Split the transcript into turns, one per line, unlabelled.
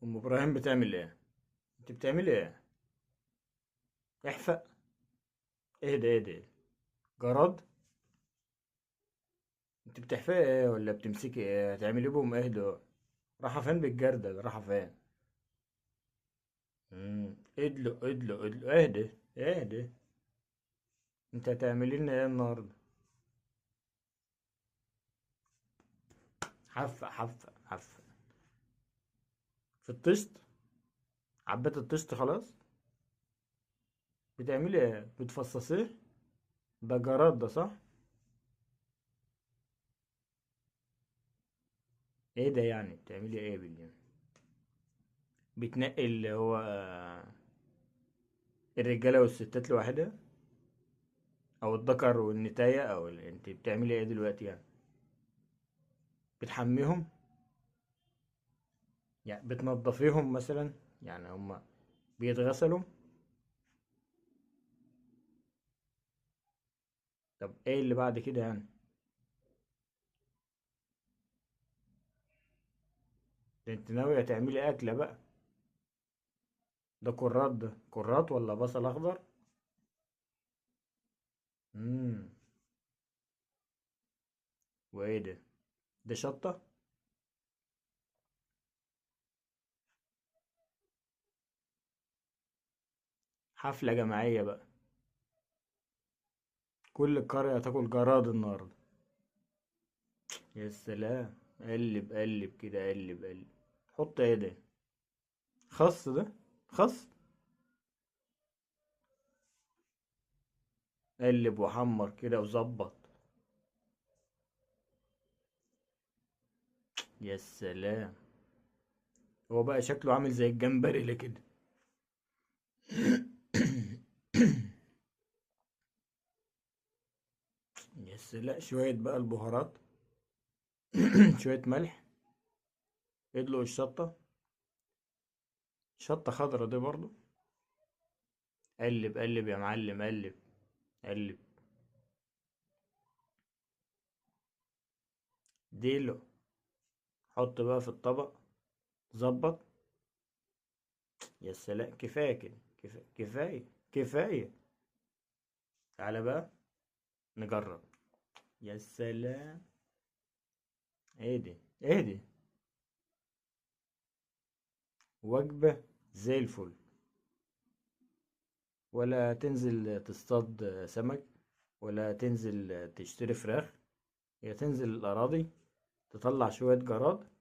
ام ابراهيم بتعمل ايه؟ انت بتعمل ايه؟ احفق. ايه ده؟ جراد. انت بتحفقي ايه ولا بتمسكي ايه؟ هتعملي بهم ايه دول؟ رايحه فين بالجردل؟ رايحه فين؟ ادلو ايه ده؟ انت هتعملي لنا ايه النهارده؟ حفق. في الطشت. عبيت الطشت خلاص. بتعملي ايه؟ بتفصصيه؟ ده جراد ده صح؟ ايه ده يعني بتعملي ايه بالله؟ بتنقي اللي هو الرجاله والستات لوحدها، او الذكر والنتايه، انت بتعملي ايه دلوقتي يعني؟ بتحميهم؟ يعني بتنضفيهم مثلا؟ يعني هما بيتغسلوا؟ طب ايه اللي بعد كده يعني؟ ده انت ناوية تعملي اكلة بقى؟ ده كرات ولا بصل اخضر؟ امم وايه ده شطة؟ حفلة جماعية بقى؟ كل القرية تاكل جراد النهاردة؟ يا سلام. قلب كده، قلب. حط ايه ده؟ خس ده؟ خس. قلب وحمر كده وظبط. يا سلام. هو بقى شكله عامل زي الجمبري اللي كده. يا سلام. شوية بقى البهارات. شوية ملح. ادلق الشطة. شطة خضرا دي برضو. قلب يا معلم، قلب. ديله. حط بقى في الطبق. ظبط. يا سلام. كفاية كده. كفاية. تعالى بقى نجرب. يا سلام. ايه دي؟ وجبة زي الفل. ولا تنزل تصطاد سمك، ولا تنزل تشتري فراخ، يا تنزل الأراضي تطلع شوية جراد